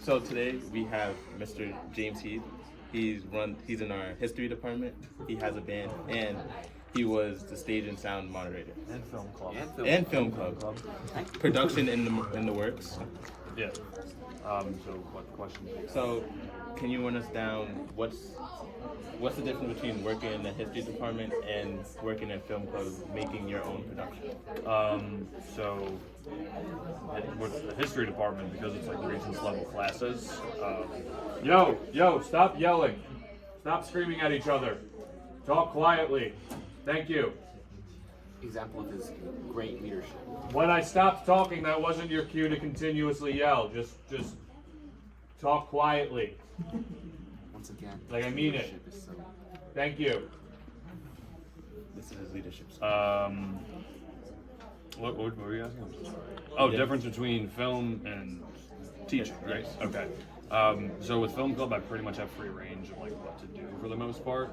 So today we have Mr. James Hieb. He's in our history department. He has a band and he was the stage and sound moderator. And film club. And film club. Production in the works. Yeah. So what question? So can you run us down what's the difference between working in the history department and working in film club, making your own production? So with the history department, because it's like Regents level classes. Yo, stop yelling. Stop screaming at each other. Talk quietly. Thank you. Example of his great leadership. When I stopped talking, that wasn't your cue to continuously yell. Just talk quietly. Once again, Like I mean it. leadership is so. Thank you. This is his leadership style. What were you asking? Oh, difference between film and teaching, right? Okay. So with film club, I pretty much have free range of like what to do for the most part,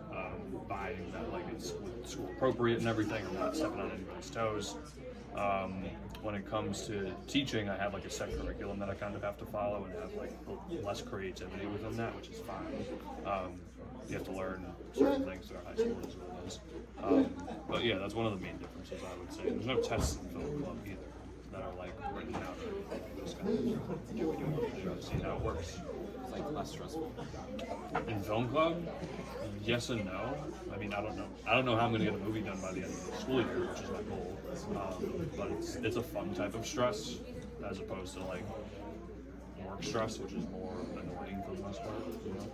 providing that like it's school appropriate and everything. I'm not stepping on anybody's toes. When it comes to teaching, I have like a set curriculum that I kind of have to follow and have like less creativity within that, which is fine. You have to learn certain things throughout high school as well as. But yeah, that's one of the main differences I would say. There's no tests in film club either that are like written out or anything. Just kind of do what you want to do to see how it works. It's like less stressful. In film club, yes and no. I mean, I don't know. I don't know how I'm going to get a movie done by the end of the school year, which is my goal. But it's a fun type of stress as opposed to like work stress, which is more annoying for the most part. You know?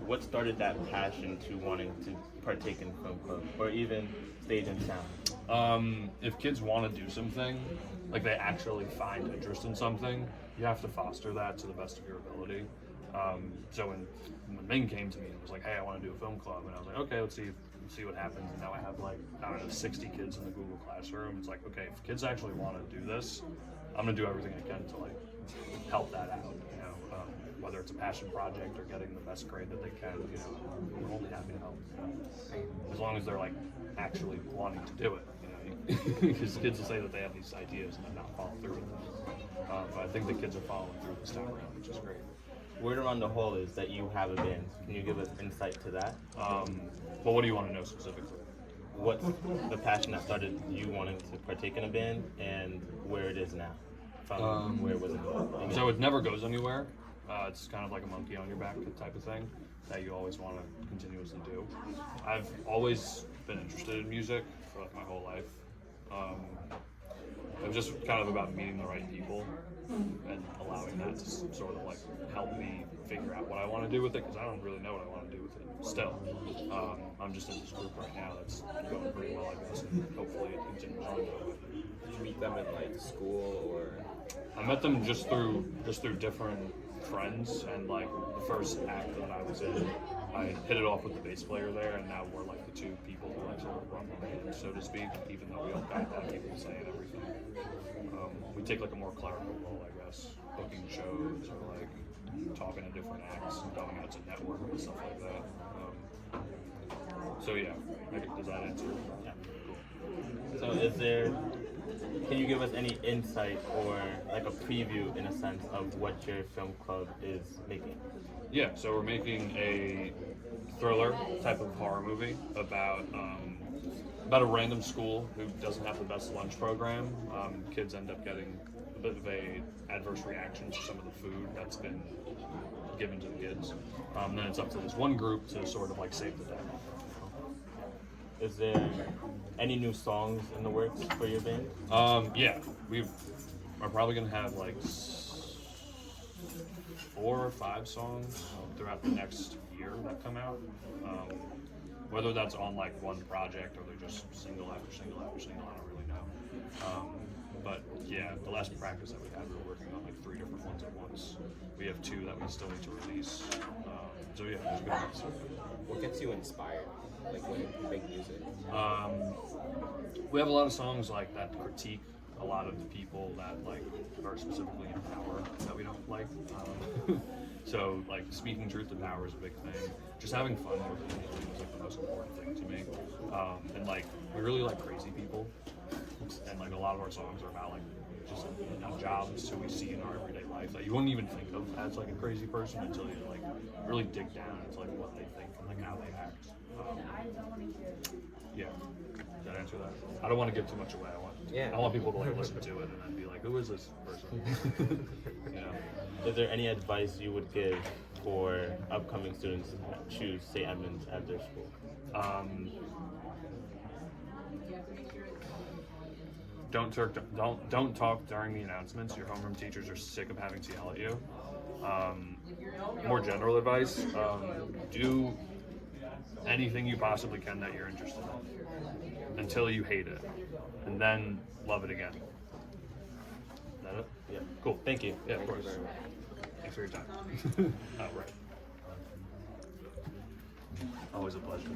What started that passion to wanting to partake in film club or even stage and sound? If kids want to do something, like they actually find interest in something, you have to foster that to the best of your ability. So when Ming came to me and was like, "Hey, I want to do a film club," and I was like, "Okay, let's see what happens." And now I have like 60 kids in the Google Classroom. It's like, okay, if kids actually want to do this, I'm gonna do everything I can to like help that out. You know, whether it's a passion project or getting the best grade that they can. You know, we're only happy to help. You know? As long as they're like actually wanting to do it. You know, because kids will say that they have these ideas and then not follow through with them. But I think the kids are following through this time around, which is great. Word around the hall is that you have a band. Can you give us insight to that? Well, what do you want to know specifically? What's the passion that started you wanting to partake in a band and where it is now? From where it was in So it never goes anywhere. It's kind of like a monkey on your back type of thing that you always want to continuously do. I've always been interested in music for like my whole life. It was just kind of about meeting the right people and allowing that to sort of like help me figure out what I want to do with it, because I don't really know what I want to do with it still. I'm just in this group right now that's going pretty well, I guess, and hopefully it continues on. Did you meet them in like school or? I met them just through different friends, and like the first act that I was in, I hit it off with the bass player there, and now we're like the two people who like sort of run the band, so to speak, even though we all got that people saying everything. We take like a more clerical role, I guess, booking shows or like talking to different acts and going out to network and stuff like that. So yeah, does that answer? Yeah. So can you give us any insight or like a preview in a sense of what your film club is making? Yeah, so we're making a thriller type of horror movie about a random school who doesn't have the best lunch program. Kids end up getting a bit of a adverse reaction to some of the food that's been given to the kids. Then it's up to this one group to sort of like save the day. Is there any new songs in the works for your band? Yeah, we're probably gonna have like 4 or 5 songs throughout the next year that come out. Whether that's on like one project or they're just single after single after single, I don't really know. But yeah, the last practice that we had, we were working on like 3 different ones at once. We have 2 that we still need to release. So yeah, it's good. What gets you inspired? Like when you make music? We have a lot of songs like that critique a lot of the people that like are specifically in power that we don't like. So like speaking truth to power is a big thing. Just having fun with it is like the most important thing to me. And like we really like crazy people, and like a lot of our songs are about like just jobs who we see in our everyday life that you wouldn't even think of as like a crazy person until you like really dig down into like what they think and like how they act. Yeah. Did that answer that? I don't want to give too much away. I don't want people to like listen to it and then be like, who is this person? You know? Is there any advice you would give for upcoming students who choose St. Edmunds as their school? Don't talk during the announcements. Your homeroom teachers are sick of having to yell at you. More general advice: do anything you possibly can that you're interested in until you hate it, and then love it again. Is that it? Yeah. Cool. Thank you. Yeah, of course. Thanks for your time. Oh, right. Always a pleasure.